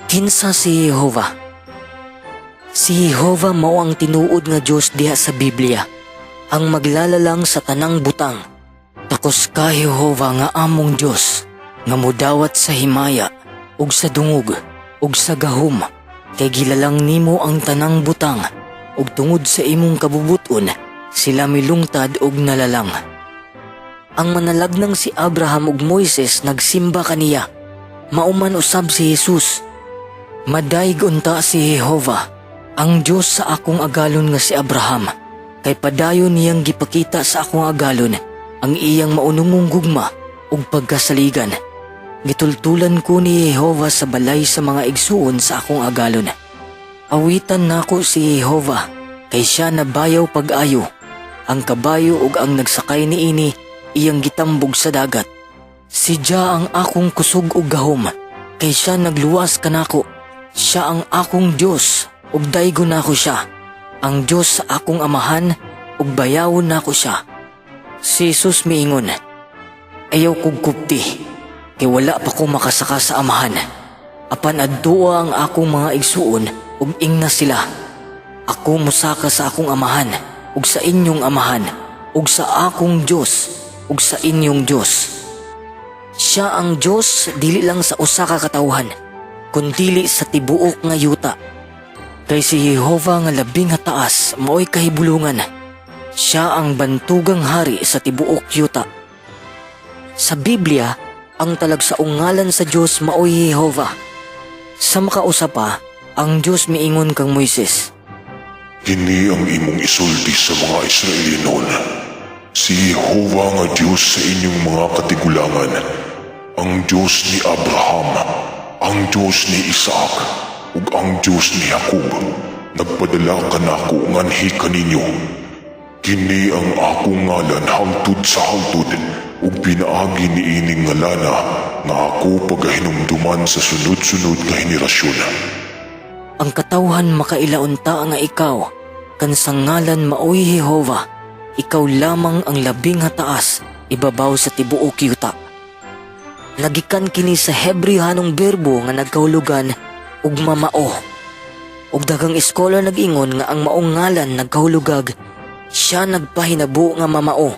Kinsa si Jehovah? Si Jehovah mao ang tinuod nga Dios diha sa Biblia, ang maglalalang sa tanang butang. Takos ka Jehovah nga among Dios, nga modawat sa himaya, ug sa dungog, ug sa gahom, kay gilalang nimo ang tanang butang, ug tungod sa imong kabubuton, sila milungtad ug nalalang. Ang manalagnang si Abraham ug Moises nagsimba kaniya, mauman usab si Jesus. Madayg unta si Jehovah, ang Dios sa akong agalon nga si Abraham, kay padayon niyang gipakita sa akong agalon ang iyang maunungong gugma ug pagkasaligan. Gitultulan ko ni Jehovah sa balay sa mga igsuon sa akong agalon. Awitan nako si Jehovah, kay siya nabayaw pag-ayo. Ang kabayo ug ang nagsakay niini iyang gitambog sa dagat. Si Jah ang akong kusog ug gahom, kay siya nagluwas kanako. Siya ang akong Dios, ug daygon nako siya. Ang Dios sa akong amahan, ug bayawon nako siya. Si Jesus miingon, ayaw kog kupti, kay wala pa ko makasaka sa amahan. Apan adtua ang akong mga igsuon, ug ingna sila. Ako musaka sa akong amahan, ug sa inyong amahan, ug sa akong Dios, ug sa inyong Dios. Siya ang Dios dili lang sa usa ka katawhan, kundi sa tibuok nga yuta. Kay si Jehovah nga labing hataas maoy kahibulungan. Siya ang bantugang hari sa tibuok yuta. Sa Biblia, ang talagsaong ngalan sa Dios maoy Jehovah. Sa makausa pa, ang Dios miingon kang Moises, Kini ang imong isulti sa mga Israelinon. Si Jehovah nga Dios sa inyong mga katigulangan, ang Dios ni Abraham, ang Dios ni Isaac, ug ang Dios ni Jacob, nagpadala kanako nganhi kaninyo. Kini ang akong ngalan hangtod sa hangtod, ug pinaagi niining ngalana nga ako pagahinumduman sa sunod-sunod nga henerasyon. ang katawhan makailaunta nga ikaw, kan sa ngalan maoy Jehovah, ikaw lamang ang labing hataas, ibabaw sa tibuok yuta. Lagikan kini sa Hebrehanong berbo nga nagkahulugan ug mamao. Ug daghang iskolar nag-ingon nga ang maong ngalan nagkahulugag, siya nagpahinabo nga mamao.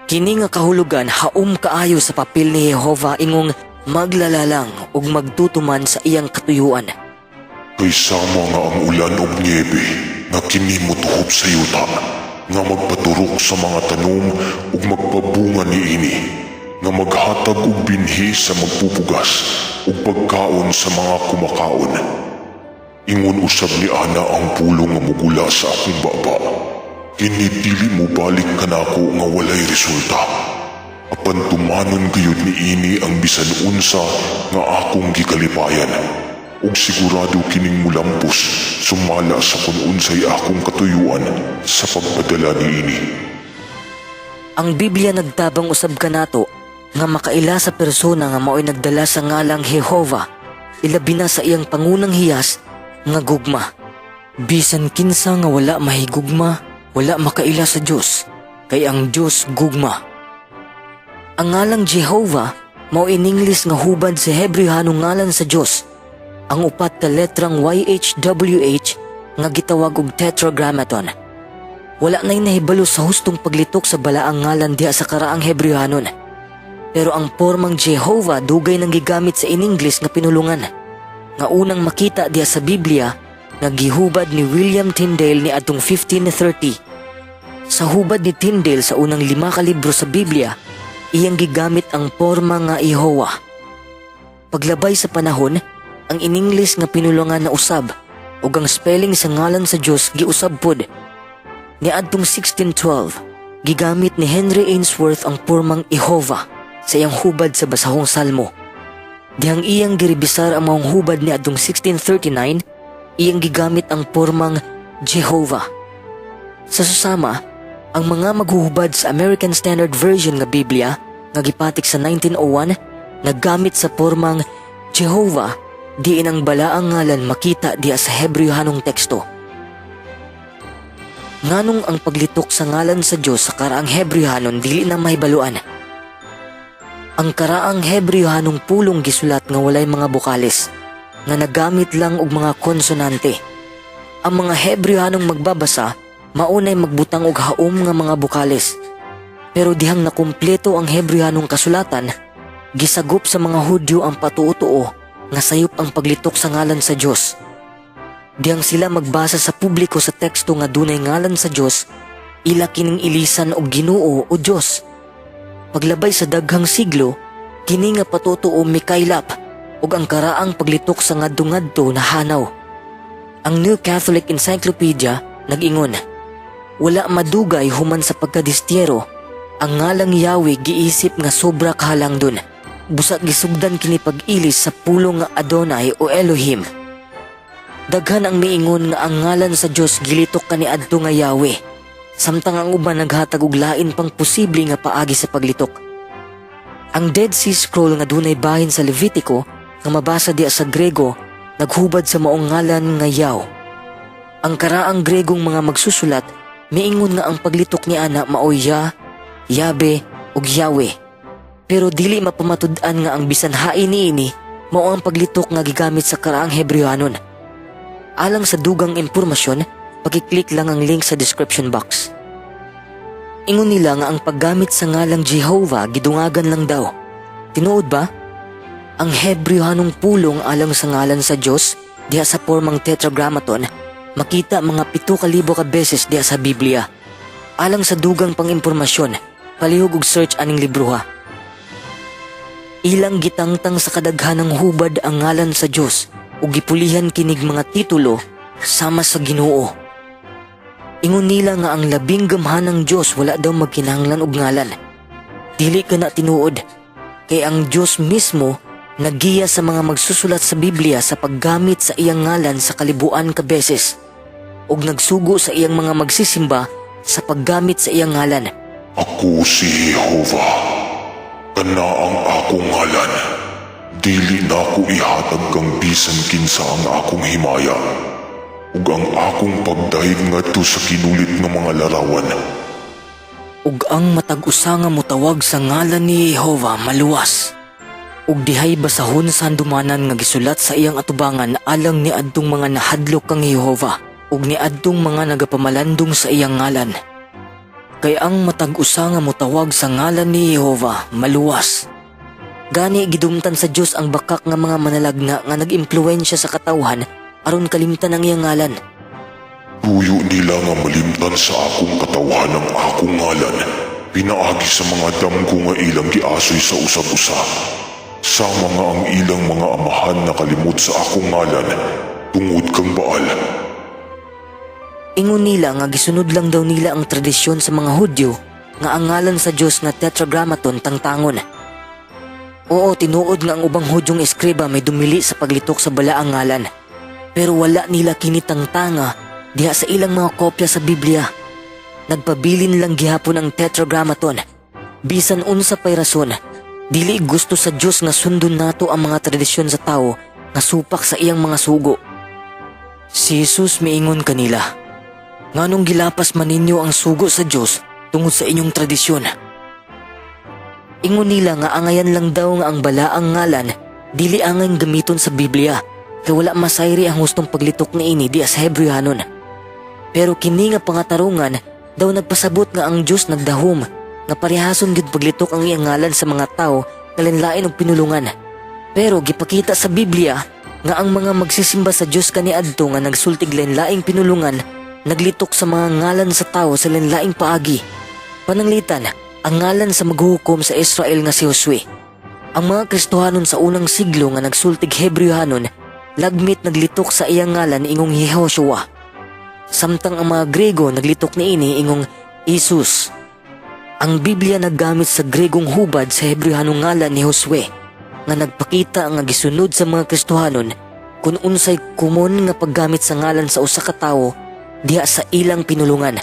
Kini nga kahulugan haom kaayo sa papel ni Jehovah ingong maglalalang ug magtutuman sa iyang katuyuan. Kay sama nga ang ulan ug niebe nga kini motuhop sa yuta, nga magpaturok sa mga tanom ug magpabunga niini, nga maghatag og binhi sa magpupugas ug pagkaon sa mga kumakaon. Ingon usab ni ana ang pulong nga mugula sa akong baba. Kini dili mo balik kanako nga walay resulta. Apan tumanon gayud niini ang bisan unsa nga akong gikalipayan. Ug sigurado kining mulampos sumala sa kun unsay akong katuyuan sa pagpadala niini. Ang Biblia nagtabang usab kanato nga makaila sa persona nga maoy nagdala sa ngalang Jehovah, ilabi na sa iyang pangunang hiyas nga gugma. Bisan kinsa nga wala mahigugma, wala makaila sa Dios, kay ang Dios gugma. Ang ngalang Jehovah mao in English nga hubad sa Hebrehanong ngalan sa Dios. Ang upat ka letrang YHWH nga gitawag og tetragrammaton. Wala na'y nahibalo sa hustong paglitok sa balaang ngalan diha sa karaang Hebrehanon. Pero ang pormang Jehovah dugay nang gigamit sa in-English nga pinulungan. Nga unang makita diha sa Biblia nga gihubad ni William Tyndale ni adtong 1530. Sa hubad ni Tyndale sa unang 5 ka libro sa Biblia, iyang gigamit ang porma nga Jehovah. Paglabay sa panahon, ang in-English nga pinulungan na usab ug ang spelling sa ngalan sa Dios giusab pod. Niadtong 1612, gigamit ni Henry Ainsworth ang pormang Jehovah sa iyang hubad sa basahong salmo. Dihang iyang giribisar ang maong hubad ni adtong 1639, iyang gigamit ang pormang Jehovah. Sa susama, ang mga maghuhubad sa American Standard Version nga Biblia nga gipatik sa 1901 naggamit sa pormang Jehovah, diin ang balaang ngalan makita diya sa Hebrehanong teksto. Nganong ang paglitok sa ngalan sa Dios sa karaang Hebrehanon dili na mahibaluan. Ang karaang Hebrehanong pulong gisulat nga walay mga bokales. nga nagamit lang og mga konsonante. Ang mga Hebrewhanong magbabasa maunay magbutang og haom nga mga bukales. Pero dihang nakumpleto ang Hebrewhanong kasulatan, gisagop sa mga Hudyo ang patuo-tuo nga sayop ang paglitok sa ngalan sa Dios. Dihang sila magbasa sa publiko sa teksto nga dunay ngalan sa Dios, ila kining ilisan og Ginoo o Dios. Paglabay sa daghang siglo, kini nga patutuo mikaylap ug ang karaang paglitok sa ngadto-ngadto na hanaw. Ang New Catholic Encyclopedia nag-ingon, wala madugay human sa pagkadistyero, ang ngalang Yahweh giisip nga sobra kahalangdon. Busa gisugdan kini pag-ilis sa pulong nga Adonai o Elohim. Daghan ang miingon nga ang ngalan sa Dios gilitok kaniadto nga Yahweh, samtang ang uban naghatag og lain pang posible nga paagi sa paglitok. Ang Dead Sea Scroll nga dunay bahin sa Levitico nga mabasa diya sa Grego naghubad sa maong ngalan nga Yaw. Ang karaang Gregong mga magsusulat miingon nga ang paglitok ni ana mao Ya, Yabe ug Yahweh. Pero dili mapamatud-an nga ang bisan hain niini mao ang paglitok nga gigamit sa karaang Hebrewhanon. Alang sa dugang impormasyon, pag-click lang ang link sa description box. Ingon nila nga ang paggamit sa ngalang Jehovah gidungagan lang daw. Tinuod ba? Ang Hebrewhanong pulong alang sa ngalan sa Dios diha sa formang tetragrammaton makita mga 7,000 ka beses diha sa Biblia. Alang sa dugang pang-impormasyon, palihog og search aning libro ha. Ilang gitangtang sa kadaghanang hubad ang ngalan sa Dios ug gipulihan kinig mga titulo sama sa Ginoo. Ingon nila nga ang labing gamhanang Dios wala daw magkinahanglan og ngalan. Dili kana tinuod, kay ang Dios mismo naggiya sa mga magsusulat sa Biblia sa paggamit sa iyang ngalan sa kalibuan ka beses ug nagsugo sa iyang mga magsisimba sa paggamit sa iyang ngalan. Ako si Jehovah, kana ang akong ngalan. Dili na ako ihatag kang bisan kinsa ang akong himaya ug ang akong pagdahig ngadto sa kinulit ng mga larawan. Ug ang matag-usa nga motawag sa ngalan ni Jehovah maluwas. Ug dihay basahon sa handumanan nga gisulat sa iyang atubangan alang ni adtong mga nahadlok kang Jehovah ug ni adtong mga nagapamalandong sa iyang ngalan. Kay ang matag-usa nga motawag sa ngalan ni Jehovah maluwas. Gani gidumtan sa Dios ang bakak nga mga manalagna nga nag-impluwensya sa katawhan aron kalimtan ang iyang ngalan. Tuyo nila nga malimtan sa akong katawhan ang akong ngalan, pinaagi sa mga damgo nga ilang giasoy sa usab-usa. Sama nga ang ilang mga amahan na kalimot sa akong ngalan, tungod kang Baal. Ingon nila nga gisunod lang daw nila ang tradisyon sa mga Hudyo nga ang ngalan sa Dios nga tetragrammaton tangtangon. Oo, tinuod nga ang ubang Hudyong eskriba may dumili sa paglitok sa balaang ngalan. Pero wala nila kinitangtanga diha sa ilang mga kopya sa Biblia. Nagpabilin lang gihapon ang tetragrammaton. Bisan unsa pay rason, dili gusto sa Dios nga sundon nato ang mga tradisyon sa tao nga supak sa iyang mga sugo. Si Jesus miingon kanila, nganong gilapas man ninyo ang sugo sa Dios tungod sa inyong tradisyon? Ingon nila nga angayan lang daw nga ang balaang ngalan dili angay gamiton sa Biblia kay wala masayri ang hustong paglitok niini diha sa Hebrewhanon. Pero kini nga pangatarungan daw nagpasabot nga ang Dios nagdahom nga parehason gid paglitok ang iyang ngalan sa mga tawo nga lain-lain og pinulungan. Pero gipakita sa Biblia nga ang mga magsisimba sa Dios kaniadto nga nagsultig lain-laing pinulungan naglitok sa mga ngalan sa tawo sa lain-laing paagi. Pananglitan, ang ngalan sa maghuhukom sa Israel nga si Josue. Ang mga Kristohanon sa unang siglo nga nagsultig Hebrewhanon lagmit naglitok sa iyang ngalan ingong Yehoshua. Samtang ang mga Grego naglitok niini ingong Jesus. Ang Biblia naggamit sa Gregong hubad sa Hebrewhanong ngalan ni Josue nga nagpakita nga gisunod sa mga Kristohanon kung unsay kumon nga paggamit sa ngalan sa usa ka tawo diha sa ilang pinulungan.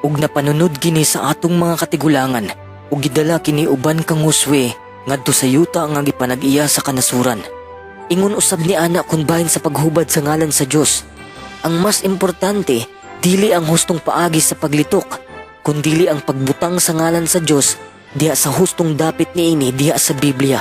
Ug napanunod kini sa atong mga katigulangan ug gidala kini uban kang Josue ngadto sa yuta nga gipanag-iya sa kanasuran. Ingon usab ni ana kun bahin sa paghubad sa ngalan sa Dios. Ang mas importante dili ang hustong paagi sa paglitok, kundi ang pagbutang sa ngalan sa Dios diha sa hustong dapit niini diha sa Biblia.